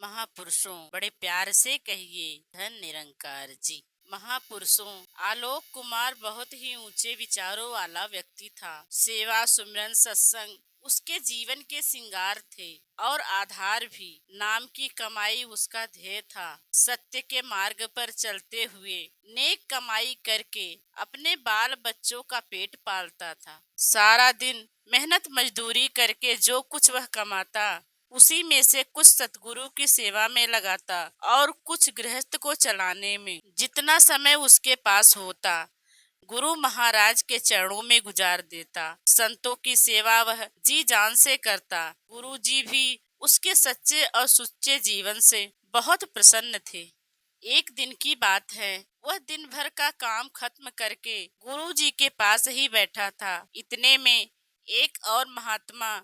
महापुरुषों बड़े प्यार से कहिए धन निरंकार जी। महापुरुषों, आलोक कुमार बहुत ही ऊंचे विचारों वाला व्यक्ति था। सेवा, सुमिरन, सत्संग उसके जीवन के श्रृंगार थे और आधार भी। नाम की कमाई उसका ध्येय था। सत्य के मार्ग पर चलते हुए नेक कमाई करके अपने बाल बच्चों का पेट पालता था। सारा दिन मेहनत मजदूरी करके जो कुछ वह कमाता, उसी में से कुछ सतगुरु की सेवा में लगाता और कुछ गृहस्थ को चलाने में। जितना समय उसके पास होता, गुरु महाराज के चरणों में गुजार देता। संतों की सेवा वह जी जान से करता। गुरु जी भी उसके सच्चे और सुच्चे जीवन से बहुत प्रसन्न थे। एक दिन की बात है, वह दिन भर का काम खत्म करके गुरु जी के पास ही बैठा था। इतने में एक और महात्मा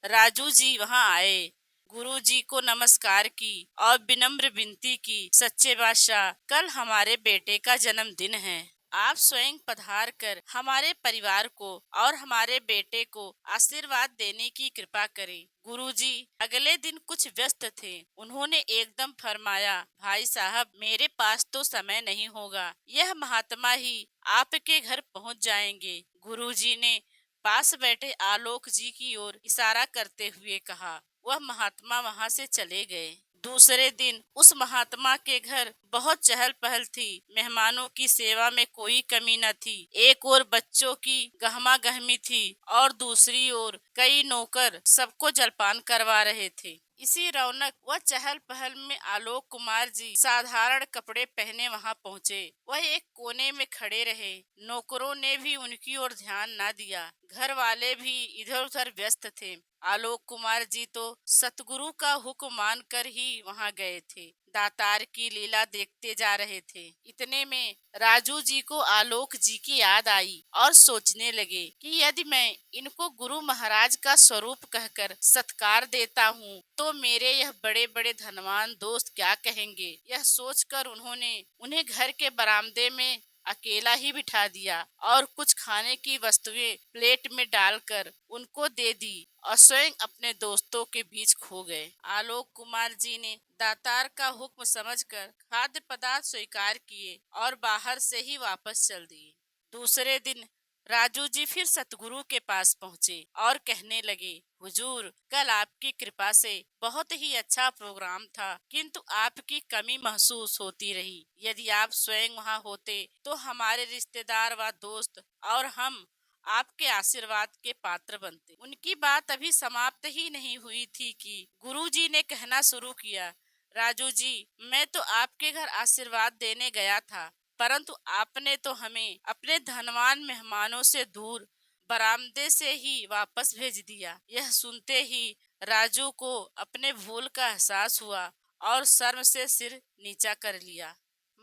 राजू जी वहां आए। गुरु जी को नमस्कार की और विनम्र विनती की, सच्चे बादशाह, कल हमारे बेटे का जन्मदिन है। आप स्वयं पधार कर हमारे परिवार को और हमारे बेटे को आशीर्वाद देने की कृपा करें। गुरुजी अगले दिन कुछ व्यस्त थे। उन्होंने एकदम फरमाया, भाई साहब, मेरे पास तो समय नहीं होगा। यह महात्मा ही आपके घर पहुंच जाएंगे। गुरुजी ने पास बैठे आलोक जी की ओर इशारा करते हुए कहा। वह महात्मा वहां से चले गए। दूसरे दिन उस महात्मा के घर बहुत चहल पहल थी। मेहमानों की सेवा में कोई कमी न थी। एक ओर बच्चों की गहमा गहमी थी और दूसरी ओर कई नौकर सबको जलपान करवा रहे थे। इसी रौनक व चहल पहल में आलोक कुमार जी साधारण कपड़े पहने वहां पहुँचे। वह एक कोने में खड़े रहे। नौकरों ने भी उनकी ओर ध्यान न दिया। घर वाले भी इधर उधर व्यस्त थे। आलोक कुमार जी तो सतगुरु का हुक्म मान कर ही वहां गए थे। दातार की लीला देखते जा रहे थे। इतने में राजू जी को आलोक जी की याद आई और सोचने लगे कि यदि मैं इनको गुरु महाराज का स्वरूप कहकर सत्कार देता हूँ तो मेरे यह बड़े बड़े धनवान दोस्त क्या कहेंगे। यह सोचकर उन्होंने उन्हें घर के बरामदे में अकेला ही बिठा दिया और कुछ खाने की वस्तुएं प्लेट में डालकर उनको दे दी और स्वयं अपने दोस्तों के बीच खो गए। आलोक कुमार जी ने दातार का हुक्म समझकर खाद्य पदार्थ स्वीकार किए और बाहर से ही वापस चल दिए। दूसरे दिन राजू जी फिर सतगुरु के पास पहुँचे और कहने लगे, हुजूर, कल आपकी कृपा से बहुत ही अच्छा प्रोग्राम था, किंतु आपकी कमी महसूस होती रही। यदि आप स्वयं वहाँ होते तो हमारे रिश्तेदार व दोस्त और हम आपके आशीर्वाद के पात्र बनते। उनकी बात अभी समाप्त ही नहीं हुई थी कि गुरुजी ने कहना शुरू किया, राजू जी, मैं तो आपके घर आशीर्वाद देने गया था, परंतु आपने तो हमें अपने धनवान मेहमानों से दूर बरामदे से ही वापस भेज दिया। यह सुनते ही राजू को अपने भूल का एहसास हुआ और शर्म से सिर नीचा कर लिया।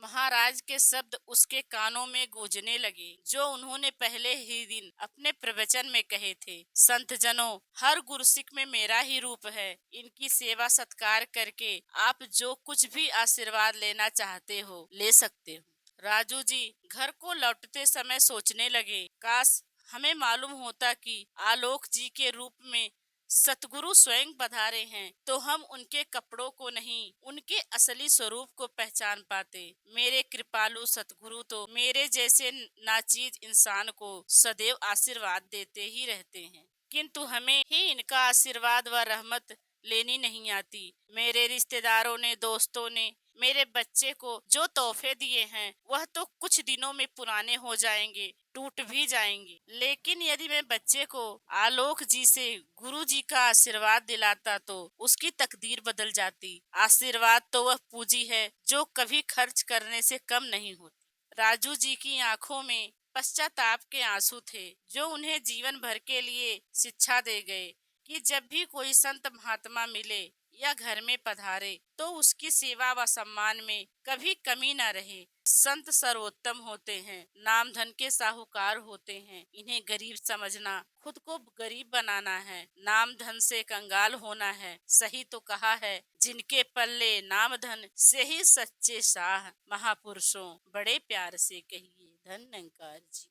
महाराज के शब्द उसके कानों में गूंजने लगे, जो उन्होंने पहले ही दिन अपने प्रवचन में कहे थे। संत जनों, हर गुरसिक में मेरा ही रूप है। इनकी सेवा सत्कार करके आप जो कुछ भी आशीर्वाद लेना चाहते हो ले सकते हो। राजू जी घर को लौटते समय सोचने लगे, काश हमें मालूम होता कि आलोक जी के रूप में सतगुरु स्वयं पधारे हैं तो हम उनके कपड़ों को नहीं, उनके असली स्वरूप को पहचान पाते। मेरे कृपालु सतगुरु तो मेरे जैसे नाचीज इंसान को सदैव आशीर्वाद देते ही रहते हैं, किंतु हमें ही इनका आशीर्वाद व रहमत लेनी नहीं आती। मेरे रिश्तेदारों ने, दोस्तों ने मेरे बच्चे को जो तोहफे दिए हैं वह तो कुछ दिनों में पुराने हो जाएंगे, टूट भी जाएंगे, लेकिन यदि मैं बच्चे को आलोक जी से गुरु जी का आशीर्वाद दिलाता तो उसकी तकदीर बदल जाती। आशीर्वाद तो वह पूंजी है जो कभी खर्च करने से कम नहीं होती। राजू जी की आंखों में पश्चाताप के आंसू थे, जो उन्हें जीवन भर के लिए शिक्षा दे गए कि जब भी कोई संत महात्मा मिले या घर में पधारे तो उसकी सेवा व सम्मान में कभी कमी न रहे। संत सर्वोत्तम होते हैं, नाम धन के साहूकार होते हैं। इन्हें गरीब समझना खुद को गरीब बनाना है, नाम धन से कंगाल होना है। सही तो कहा है, जिनके पल्ले नाम धन से ही सच्चे शाह। महापुरुषों, बड़े प्यार से कहिए धन निरंकार जी।